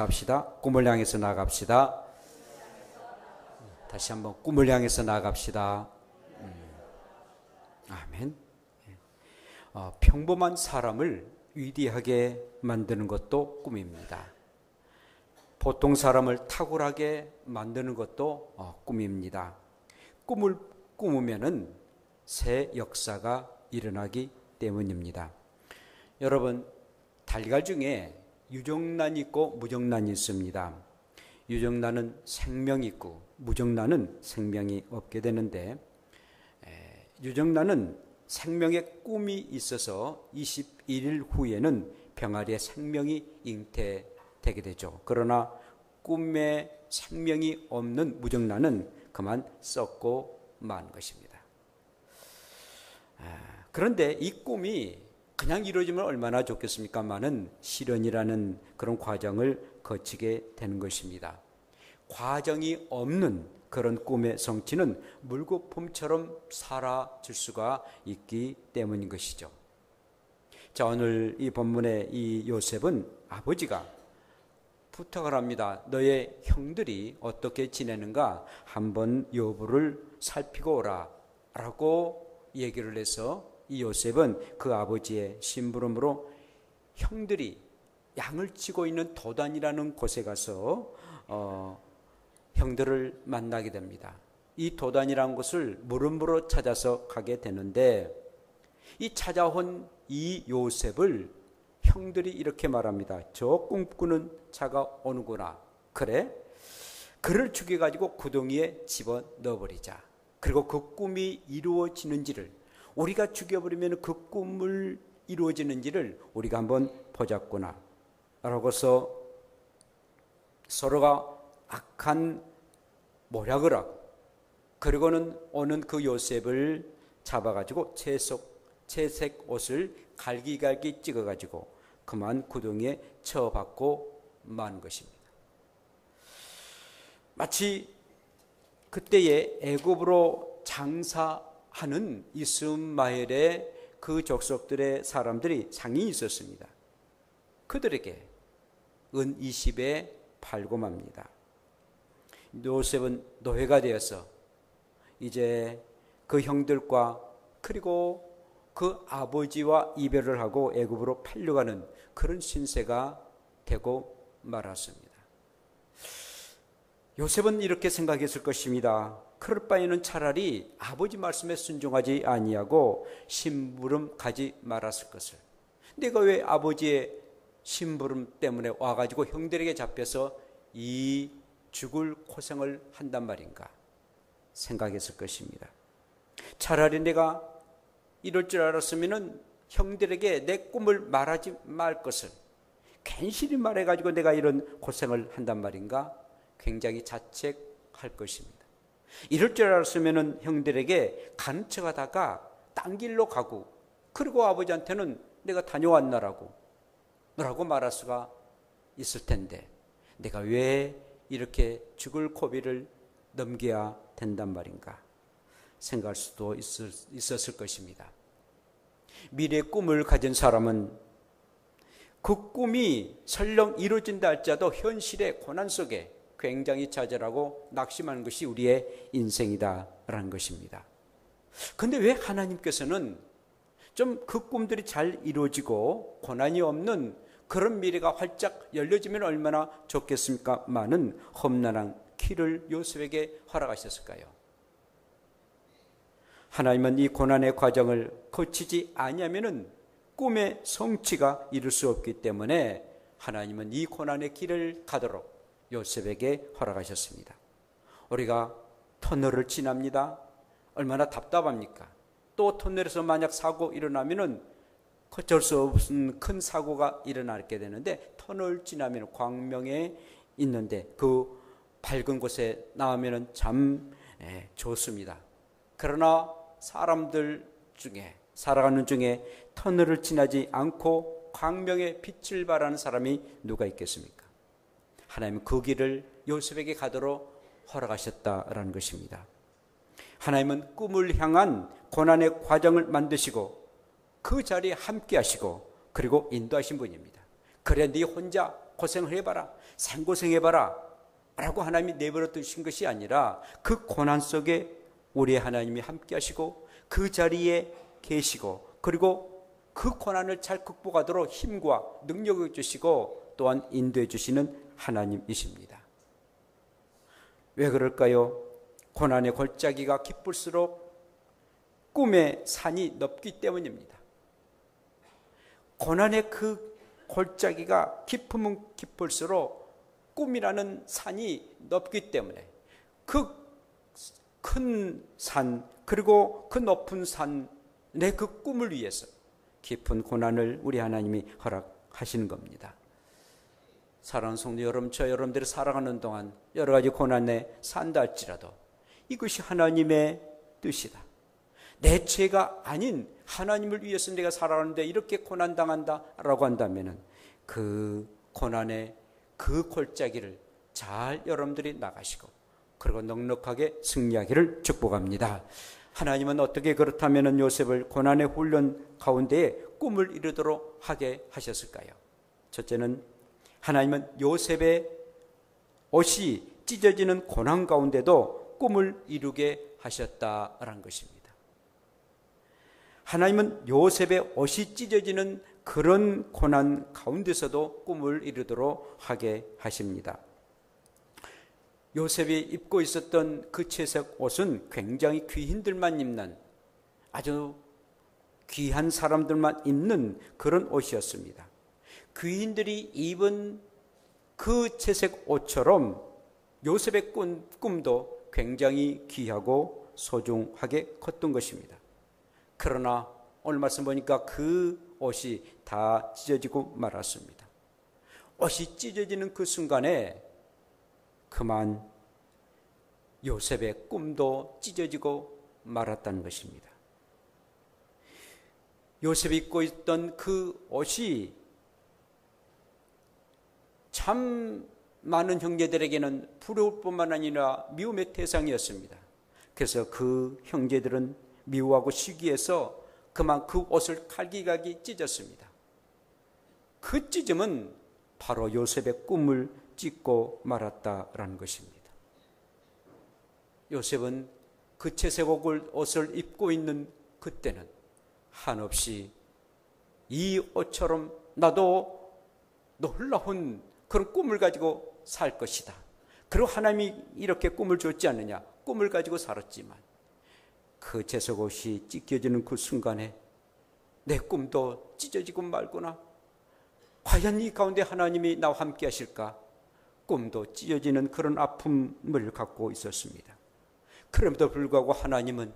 갑시다. 꿈을 향해서 나갑시다. 다시 한번 꿈을 향해서 나갑시다. 아멘. 평범한 사람을 위대하게 만드는 것도 꿈입니다. 보통 사람을 탁월하게 만드는 것도 꿈입니다. 꿈을 꾸으면은 새 역사가 일어나기 때문입니다. 여러분, 달걀 중에 유정란이 있고 무정란이 있습니다. 유정란은 생명이 있고 무정란은 생명이 없게 되는데, 유정란은 생명의 꿈이 있어서 21일 후에는 병아리의 생명이 잉태되게 되죠. 그러나 꿈에 생명이 없는 무정란은 그만 썩고 만 것입니다. 그런데 이 꿈이 그냥 이루어지면 얼마나 좋겠습니까마는 실현이라는 그런 과정을 거치게 되는 것입니다. 과정이 없는 그런 꿈의 성취는 물거품처럼 사라질 수가 있기 때문인 것이죠. 자, 오늘 이 본문의 이 요셉은 아버지가 부탁을 합니다. 너의 형들이 어떻게 지내는가 한번 여부를 살피고 오라 라고 얘기를 해서 이 요셉은 그 아버지의 심부름으로 형들이 양을 치고 있는 도단이라는 곳에 가서 형들을 만나게 됩니다. 이 도단이라는 곳을 물음으로 찾아서 가게 되는데, 이 찾아온 이 요셉을 형들이 이렇게 말합니다. 저 꿈꾸는 자가 오는구나. 그래? 그를 죽여가지고 구덩이에 집어넣어버리자. 그리고 그 꿈이 이루어지는지를, 우리가 죽여버리면 그 꿈을 이루어지는지를 우리가 한번 보자꾸나 라고서 서로가 악한 모략을 하고, 그리고는 오는 그 요셉을 잡아가지고 채색 옷을 갈기갈기 찍어가지고 그만 구덩이에 쳐박고 만 것입니다. 마치 그때의 애굽으로 장사하는 이스마엘의 그 족속들의 사람들이 상인이 있었습니다. 그들에게 은 20에 팔고 맙니다. 요셉은 노예가 되어서 이제 그 형들과 그리고 그 아버지와 이별을 하고 애굽으로 팔려가는 그런 신세가 되고 말았습니다. 요셉은 이렇게 생각했을 것입니다. 그럴 바에는 차라리 아버지 말씀에 순종하지 아니하고 심부름 가지 말았을 것을. 내가 왜 아버지의 심부름 때문에 와가지고 형들에게 잡혀서 이 죽을 고생을 한단 말인가 생각했을 것입니다. 차라리 내가 이럴 줄 알았으면 형들에게 내 꿈을 말하지 말 것을 괜시리 말해가지고 내가 이런 고생을 한단 말인가 굉장히 자책할 것입니다. 이럴 줄 알았으면 형들에게 가는 척하다가 딴 길로 가고, 그리고 아버지한테는 내가 다녀왔나라고 말할 수가 있을 텐데 내가 왜 이렇게 죽을 고비를 넘겨야 된단 말인가 생각할 수도 있었을 것입니다. 미래의 꿈을 가진 사람은 그 꿈이 설령 이루어진다 할지라도 현실의 고난 속에 굉장히 좌절하고 낙심하는 것이 우리의 인생이다라는 것입니다. 그런데 왜 하나님께서는 좀 그 꿈들이 잘 이루어지고 고난이 없는 그런 미래가 활짝 열려지면 얼마나 좋겠습니까? 많은 험난한 길을 요셉에게 허락하셨을까요? 하나님은 이 고난의 과정을 거치지 아니하면은 꿈의 성취가 이룰 수 없기 때문에 하나님은 이 고난의 길을 가도록 요셉에게 허락하셨습니다. 우리가 터널을 지납니다. 얼마나 답답합니까? 또 터널에서 만약 사고 일어나면은 어쩔 수 없는 큰 사고가 일어나게 되는데, 터널 지나면 광명에 있는데 그 밝은 곳에 나오면은 참 좋습니다. 그러나 사람들 중에 살아가는 중에 터널을 지나지 않고 광명의 빛을 발하는 사람이 누가 있겠습니까? 하나님은 그 길을 요셉에게 가도록 허락하셨다라는 것입니다. 하나님은 꿈을 향한 고난의 과정을 만드시고 그 자리에 함께 하시고 그리고 인도하신 분입니다. 그래 네 혼자 고생을 해봐라, 생고생해봐라 라고 하나님이 내버려 두신 것이 아니라 그 고난 속에 우리 하나님이 함께 하시고 그 자리에 계시고 그리고 그 고난을 잘 극복하도록 힘과 능력을 주시고 또한 인도해 주시는 하나님이십니다. 왜 그럴까요? 고난의 골짜기가 깊을수록 꿈의 산이 높기 때문입니다. 고난의 그 골짜기가 깊으면 깊을수록 꿈이라는 산이 높기 때문에 그 큰 산 그리고 그 높은 산의 그 꿈을 위해서 깊은 고난을 우리 하나님이 허락하시는 겁니다. 사랑하는 성도 여러분, 저 여러분들이 살아가는 동안 여러 가지 고난에 산다 할지라도 이것이 하나님의 뜻이다. 내 죄가 아닌 하나님을 위해서 내가 살아가는데 이렇게 고난당한다라고 한다면 그 고난의 그 골짜기를 잘 여러분들이 나가시고 그리고 넉넉하게 승리하기를 축복합니다. 하나님은 어떻게 그렇다면 요셉을 고난의 훈련 가운데에 꿈을 이루도록 하게 하셨을까요? 첫째는 하나님은 요셉의 옷이 찢어지는 고난 가운데도 꿈을 이루게 하셨다라는 것입니다. 하나님은 요셉의 옷이 찢어지는 그런 고난 가운데서도 꿈을 이루도록 하게 하십니다. 요셉이 입고 있었던 그 채색 옷은 굉장히 귀인들만 입는 아주 귀한 사람들만 입는 그런 옷이었습니다. 귀인들이 입은 그 채색 옷처럼 요셉의 꿈도 굉장히 귀하고 소중하게 컸던 것입니다. 그러나 오늘 말씀 보니까 그 옷이 다 찢어지고 말았습니다. 옷이 찢어지는 그 순간에 그만 요셉의 꿈도 찢어지고 말았다는 것입니다. 요셉이 입고 있던 그 옷이 참 많은 형제들에게는 부러울 뿐만 아니라 미움의 대상이었습니다. 그래서 그 형제들은 미워하고 시기해서 그만 그 옷을 칼기각이 찢었습니다. 그 찢음은 바로 요셉의 꿈을 찢고 말았다라는 것입니다. 요셉은 그 채색 옷을 입고 있는 그때는 한없이 이 옷처럼 나도 놀라운 그런 꿈을 가지고 살 것이다. 그리고 하나님이 이렇게 꿈을 줬지 않느냐. 꿈을 가지고 살았지만 그 채색 옷이 찢겨지는 그 순간에 내 꿈도 찢어지고 말구나. 과연 이 가운데 하나님이 나와 함께 하실까? 꿈도 찢어지는 그런 아픔을 갖고 있었습니다. 그럼에도 불구하고 하나님은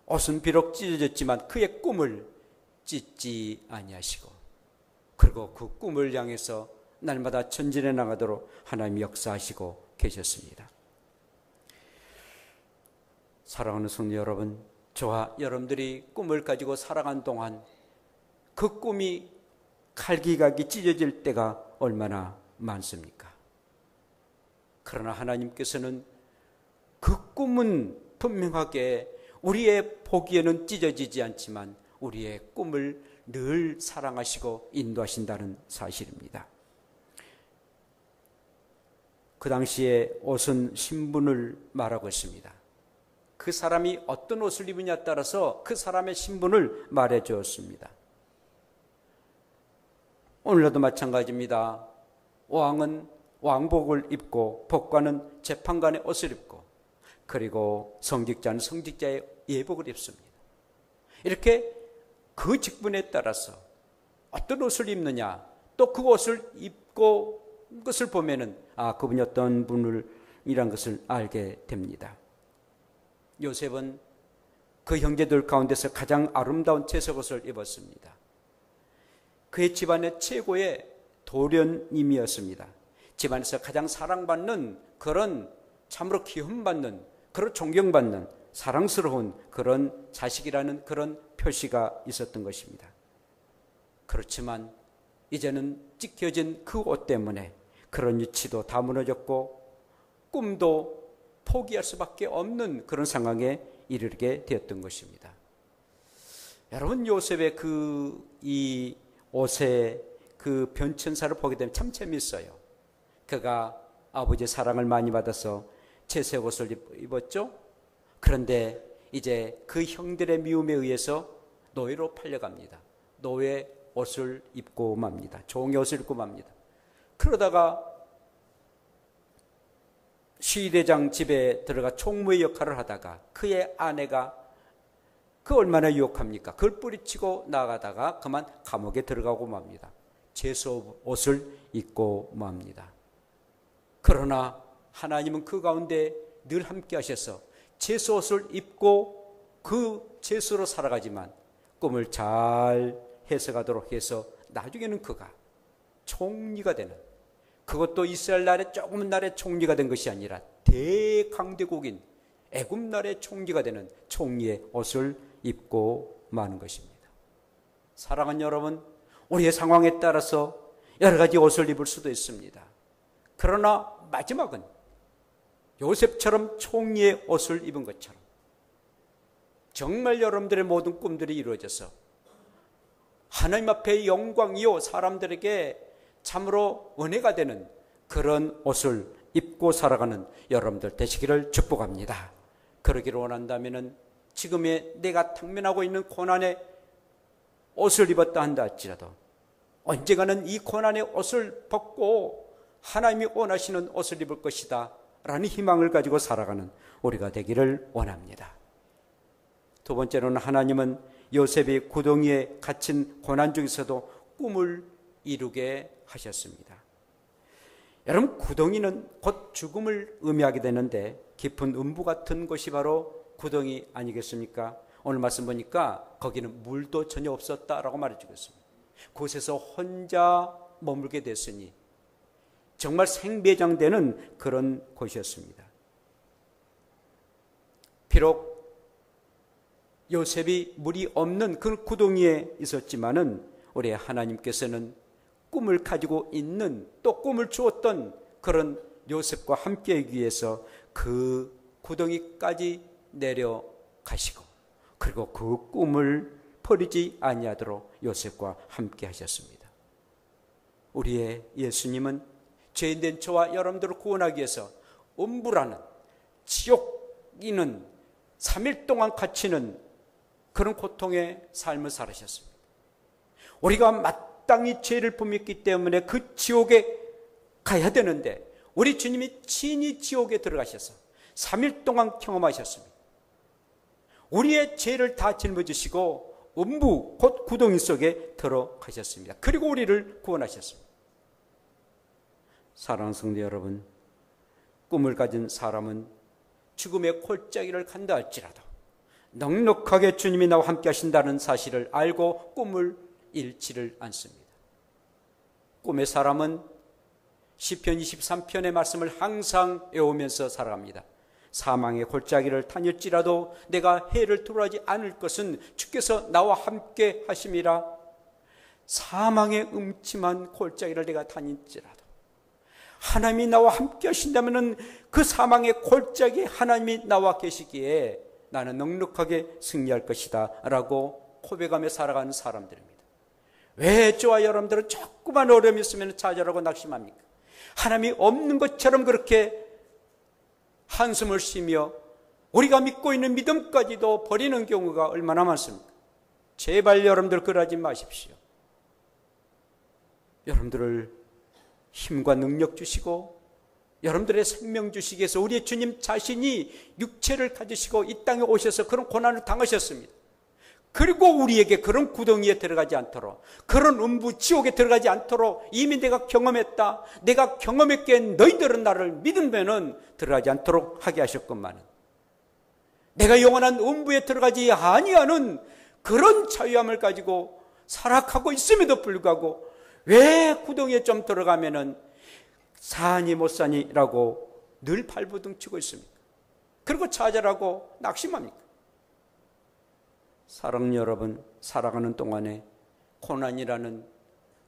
옷은 비록 찢어졌지만 그의 꿈을 찢지 아니하시고 그리고 그 꿈을 향해서 날마다 전진해 나가도록 하나님이 역사하시고 계셨습니다. 사랑하는 성도 여러분, 저와 여러분들이 꿈을 가지고 살아간 동안 그 꿈이 칼기각이 찢어질 때가 얼마나 많습니까? 그러나 하나님께서는 그 꿈은 분명하게 우리의 보기에는 찢어지지 않지만 우리의 꿈을 늘 사랑하시고 인도하신다는 사실입니다. 그 당시에 옷은 신분을 말하고 있습니다. 그 사람이 어떤 옷을 입으냐에 따라서 그 사람의 신분을 말해 주었습니다. 오늘날도 마찬가지입니다. 왕은 왕복을 입고 법관은 재판관의 옷을 입고 그리고 성직자는 성직자의 예복을 입습니다. 이렇게 그 직분에 따라서 어떤 옷을 입느냐 또 그 옷을 입고 것을 보면은 그분이 어떤 분이란 것을 알게 됩니다. 요셉은 그 형제들 가운데서 가장 아름다운 채색옷을 입었습니다. 그의 집안의 최고의 도련님이었습니다. 집안에서 가장 사랑받는 그런 참으로 기움받는 그런 존경받는 사랑스러운 그런 자식이라는 그런 표시가 있었던 것입니다. 그렇지만 이제는 찢겨진 그 옷 때문에 그런 위치도 다 무너졌고 꿈도 포기할 수밖에 없는 그런 상황에 이르게 되었던 것입니다. 여러분, 요셉의 이 옷의 그 변천사를 보게 되면 참 재밌어요. 그가 아버지의 사랑을 많이 받아서 채색 옷을 입었죠. 그런데 이제 그 형들의 미움에 의해서 노예로 팔려갑니다. 노예 옷을 입고 맙니다. 종의 옷을 입고 맙니다. 그러다가 시대장 집에 들어가 총무의 역할을 하다가 그의 아내가 그 얼마나 유혹합니까? 그걸 뿌리치고 나가다가 그만 감옥에 들어가고 맙니다. 제수 옷을 입고 맙니다. 그러나 하나님은 그 가운데 늘 함께 하셔서 제수 옷을 입고 그 제수로 살아가지만 꿈을 잘 해석하도록 해서 나중에는 그가 총리가 되는, 그것도 이스라엘 나라의 조그만 나라의 총리가 된 것이 아니라 대강대국인 애굽 나라의 총리가 되는 총리의 옷을 입고 마는 것입니다. 사랑하는 여러분, 우리의 상황에 따라서 여러 가지 옷을 입을 수도 있습니다. 그러나 마지막은 요셉처럼 총리의 옷을 입은 것처럼 정말 여러분들의 모든 꿈들이 이루어져서 하나님 앞에 영광이요 사람들에게 참으로 은혜가 되는 그런 옷을 입고 살아가는 여러분들 되시기를 축복합니다. 그러기를 원한다면 지금의 내가 당면하고 있는 고난의 옷을 입었다 한다 할지라도 언젠가는 이 고난의 옷을 벗고 하나님이 원하시는 옷을 입을 것이다 라는 희망을 가지고 살아가는 우리가 되기를 원합니다. 두 번째로는 하나님은 요셉이 구덩이에 갇힌 고난 중에서도 꿈을 이루게 하셨습니다. 여러분, 구덩이는 곧 죽음을 의미하게 되는데 깊은 음부 같은 곳이 바로 구덩이 아니겠습니까? 오늘 말씀 보니까 거기는 물도 전혀 없었다라고 말해주고 있습니다. 그곳에서 혼자 머물게 됐으니 정말 생매장되는 그런 곳이었습니다. 비록 요셉이 물이 없는 그 구덩이에 있었지만은 우리 하나님께서는 꿈을 가지고 있는, 또 꿈을 주었던 그런 요셉과 함께하기 위해서 그 구덩이까지 내려가시고 그리고 그 꿈을 버리지 아니하도록 요셉과 함께 하셨습니다. 우리의 예수님은 죄인된 저와 여러분들을 구원하기 위해서 음부라는 지옥이는 3일 동안 갇히는 그런 고통의 삶을 살으셨습니다. 우리가 마땅히 죄를 범했기 때문에 그 지옥에 가야 되는데 우리 주님이 친히 지옥에 들어가셔서 3일 동안 경험하셨습니다. 우리의 죄를 다 짊어지시고 음부 곧 구덩이 속에 들어가셨습니다. 그리고 우리를 구원하셨습니다. 사랑하는 성도 여러분, 꿈을 가진 사람은 죽음의 골짜기를 간다 할지라도 넉넉하게 주님이 나와 함께 하신다는 사실을 알고 꿈을 잃지를 않습니다. 꿈의 사람은 시편 23편의 말씀을 항상 외우면서 살아갑니다. 사망의 골짜기를 다닐지라도 내가 해를 두려워하지 않을 것은 주께서 나와 함께 하심이라. 사망의 음침한 골짜기를 내가 다닐지라도 하나님이 나와 함께 하신다면 그 사망의 골짜기에 하나님이 나와 계시기에 나는 넉넉하게 승리할 것이다 라고 고백하며 살아가는 사람들입니다. 왜 저와 여러분들은 조그만 어려움이 있으면 좌절하고 낙심합니까? 하나님이 없는 것처럼 그렇게 한숨을 쉬며 우리가 믿고 있는 믿음까지도 버리는 경우가 얼마나 많습니까? 제발 여러분들 그러지 마십시오. 여러분들을 힘과 능력 주시고 여러분들의 생명 주시기 위해서 우리의 주님 자신이 육체를 가지시고 이 땅에 오셔서 그런 고난을 당하셨습니다. 그리고 우리에게 그런 구덩이에 들어가지 않도록, 그런 음부 지옥에 들어가지 않도록 이미 내가 경험했다, 내가 경험했기에 너희들은 나를 믿으면은 들어가지 않도록 하게 하셨건만은 내가 영원한 음부에 들어가지 아니하는 그런 자유함을 가지고 살아가고 있음에도 불구하고 왜 구덩이에 좀 들어가면은 사니 못 사니라고 늘 발부둥치고 있습니까? 그리고 좌절하고 낙심합니까? 사랑 여러분, 살아가는 동안에 고난이라는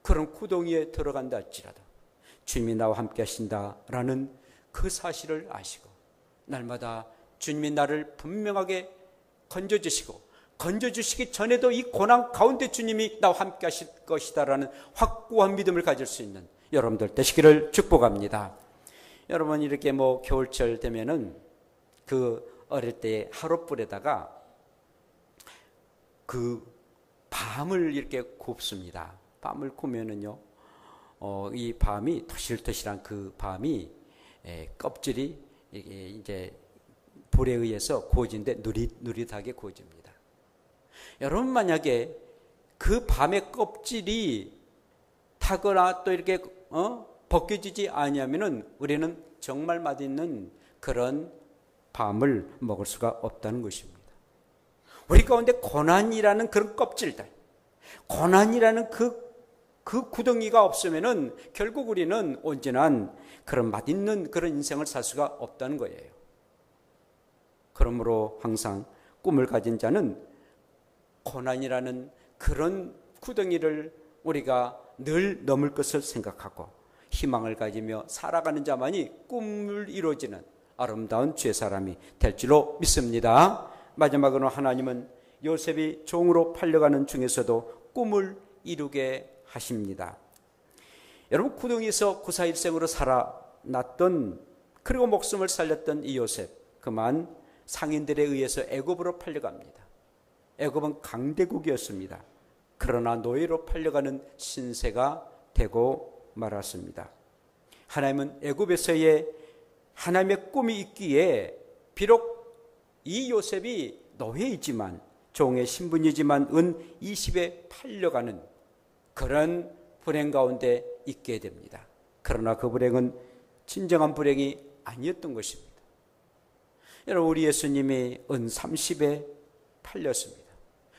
그런 구덩이에 들어간다 할지라도 주님이 나와 함께 하신다라는 그 사실을 아시고 날마다 주님이 나를 분명하게 건져주시고 건져주시기 전에도 이 고난 가운데 주님이 나와 함께 하실 것이다라는 확고한 믿음을 가질 수 있는 여러분들 되시기를 축복합니다. 여러분, 이렇게 겨울철 되면은 어릴 때 하룻불에다가 밤을 이렇게 굽습니다. 밤을 구우면은요, 이 밤이 토실토실한 밤이 껍질이 이제 불에 의해서 구워지는데 누릿하게 구워집니다. 여러분, 만약에 밤의 껍질이 타거나 또 이렇게 벗겨지지 아니하면은 우리는 정말 맛있는 그런 밤을 먹을 수가 없다는 것입니다. 우리 가운데 고난이라는 그런 껍질들, 고난이라는 그 구덩이가 없으면은 결국 우리는 온전한 그런 맛있는 그런 인생을 살 수가 없다는 거예요. 그러므로 항상 꿈을 가진 자는 고난이라는 그런 구덩이를 우리가 늘 넘을 것을 생각하고 희망을 가지며 살아가는 자만이 꿈을 이루어지는 아름다운 주의 사람이 될 줄로 믿습니다. 마지막으로 하나님은 요셉이 종으로 팔려가는 중에서도 꿈을 이루게 하십니다. 여러분, 구덩이에서 구사일생으로 살아났던, 그리고 목숨을 살렸던 이 요셉, 그만 상인들에 의해서 애굽으로 팔려갑니다. 애굽은 강대국이었습니다. 그러나 노예로 팔려가는 신세가 되고 말았습니다. 하나님은 애굽에서의 하나님의 꿈이 있기에 비록 이 요셉이 노예이지만, 종의 신분이지만 은 20에 팔려가는 그런 불행 가운데 있게 됩니다. 그러나 그 불행은 진정한 불행이 아니었던 것입니다. 여러분, 우리 예수님이 은 30에 팔렸습니다.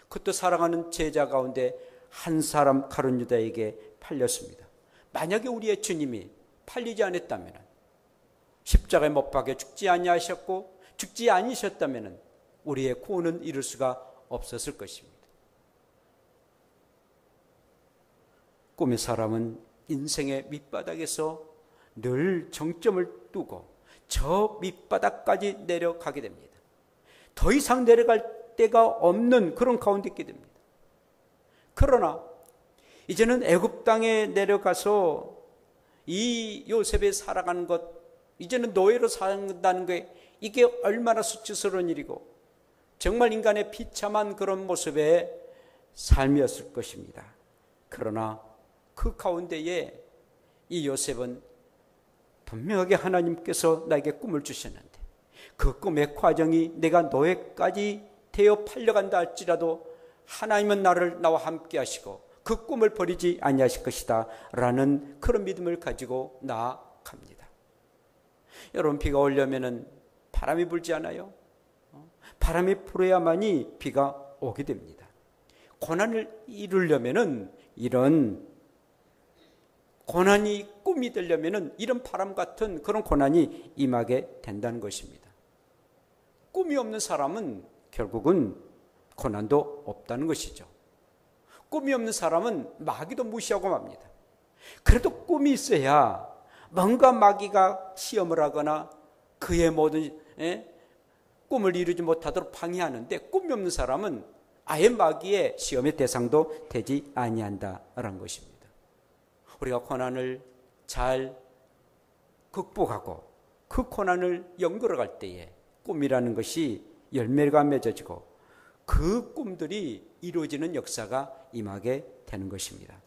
그것도 사랑하는 제자 가운데 한 사람 가룟 유다에게 팔렸습니다. 만약에 우리의 주님이 팔리지 않았다면, 십자가에 못 박혀 죽지 아니하셨고 죽지 아니셨다면 우리의 구원은 이룰 수가 없었을 것입니다. 꿈의 사람은 인생의 밑바닥에서 늘 정점을 두고 저 밑바닥까지 내려가게 됩니다. 더 이상 내려갈 데가 없는 그런 가운데 있게 됩니다. 그러나 이제는 애굽 땅에 내려가서 이 요셉이 살아가는 것, 이제는 노예로 산다는 게 이게 얼마나 수치스러운 일이고 정말 인간의 비참한 그런 모습의 삶이었을 것입니다. 그러나 그 가운데에 이 요셉은 분명하게 하나님께서 나에게 꿈을 주셨는데 그 꿈의 과정이 내가 노예까지 되어 팔려간다 할지라도 하나님은 나와 함께 하시고 그 꿈을 버리지 아니하실 것이다 라는 그런 믿음을 가지고 나아갑니다. 여러분, 비가 오려면은 바람이 불지 않아요? 바람이 불어야만이 비가 오게 됩니다. 고난을 이루려면은, 이런 고난이 꿈이 되려면은 이런 바람 같은 그런 고난이 임하게 된다는 것입니다. 꿈이 없는 사람은 결국은 고난도 없다는 것이죠. 꿈이 없는 사람은 마귀도 무시하고 맙니다. 그래도 꿈이 있어야 뭔가 마귀가 시험을 하거나 그의 모든 꿈을 이루지 못하도록 방해하는데, 꿈이 없는 사람은 아예 마귀의 시험의 대상도 되지 아니한다라는 것입니다. 우리가 고난을 잘 극복하고 그 고난을 연결할 때에 꿈이라는 것이 열매가 맺어지고 그 꿈들이 이루어지는 역사가 임하게 되는 것입니다.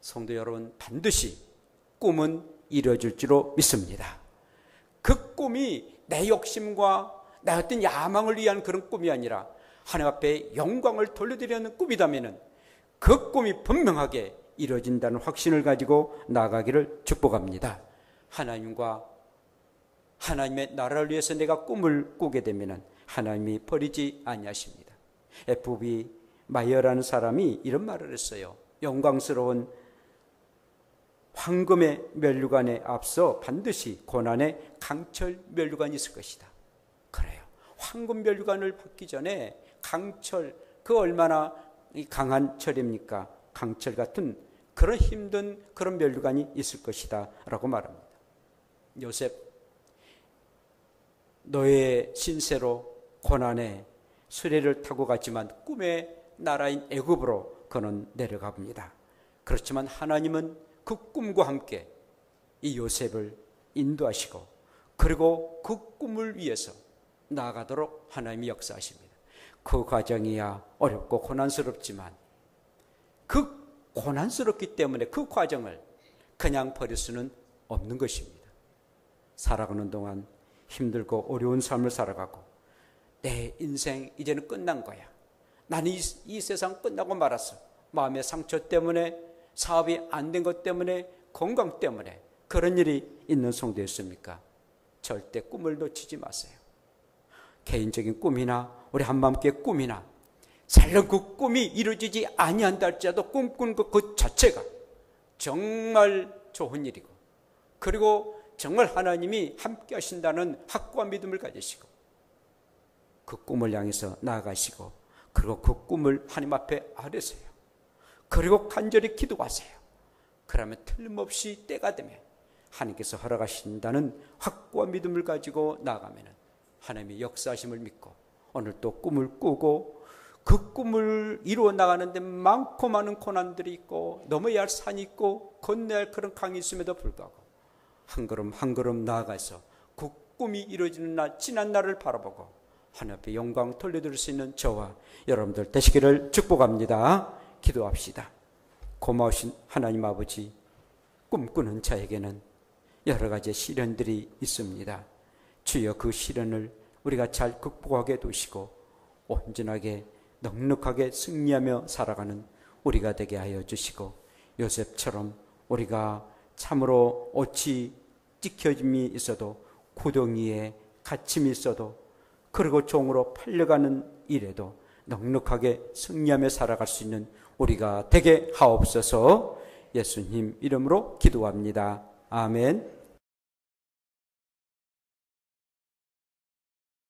성도 여러분, 반드시 꿈은 이루어질 줄로 믿습니다. 그 꿈이 내 욕심과 내 어떤 야망을 위한 그런 꿈이 아니라 하나님 앞에 영광을 돌려드리는 꿈이라면 그 꿈이 분명하게 이루어진다는 확신을 가지고 나아가기를 축복합니다. 하나님과 하나님의 나라를 위해서 내가 꿈을 꾸게 되면 하나님이 버리지 아니하십니다. F.B. 마이어라는 사람이 이런 말을 했어요. 영광스러운 황금의 면류관에 앞서 반드시 고난의 강철 면류관이 있을 것이다. 그래요. 황금 면류관을 받기 전에 강철, 그 얼마나 강한 철입니까? 강철 같은 그런 힘든 그런 면류관이 있을 것이다 라고 말합니다. 요셉, 너의 신세로 고난에 수레를 타고 갔지만 꿈의 나라인 애굽으로 그는 내려가 봅니다. 그렇지만 하나님은 그 꿈과 함께 이 요셉을 인도하시고 그리고 그 꿈을 위해서 나아가도록 하나님이 역사하십니다. 그 과정이야 어렵고 고난스럽지만 그 고난스럽기 때문에 그 과정을 그냥 버릴 수는 없는 것입니다. 살아가는 동안 힘들고 어려운 삶을 살아가고 내 인생 이제는 끝난 거야. 나는 이 세상 끝나고 말았어. 마음의 상처 때문에, 사업이 안 된 것 때문에, 건강 때문에 그런 일이 있는 성도였습니까? 절대 꿈을 놓치지 마세요. 개인적인 꿈이나 우리 한마음교회 꿈이나 살령 그 꿈이 이루어지지 아니한다 할지라도 꿈꾸는 그 자체가 정말 좋은 일이고, 그리고 정말 하나님이 함께 하신다는 확고한 믿음을 가지시고 그 꿈을 향해서 나아가시고, 그리고 그 꿈을 하나님 앞에 아뢰세요. 그리고 간절히 기도하세요. 그러면 틀림없이 때가 되면 하나님께서 허락하신다는 확고한 믿음을 가지고 나아가면 하나님의 역사하심을 믿고 오늘 또 꿈을 꾸고 그 꿈을 이루어 나가는데 많고 많은 고난들이 있고 넘어야 할 산이 있고 건너야 할 그런 강이 있음에도 불구하고 한 걸음 한 걸음 나아가서 그 꿈이 이루어지는 날, 지난 날을 바라보고 하나님 앞에 영광 돌려드릴 수 있는 저와 여러분들 되시기를 축복합니다. 기도합시다. 고마우신 하나님 아버지, 꿈꾸는 자에게는 여러 가지 시련들이 있습니다. 주여 그 시련을 우리가 잘 극복하게 두시고 온전하게 넉넉하게 승리하며 살아가는 우리가 되게 하여 주시고, 요셉처럼 우리가 참으로 옷이 찢겨짐이 있어도 구덩이에 갇힘이 있어도 그리고 종으로 팔려가는 일에도 넉넉하게 승리하며 살아갈 수 있는 우리가 되게 하옵소서. 예수님 이름으로 기도합니다. 아멘.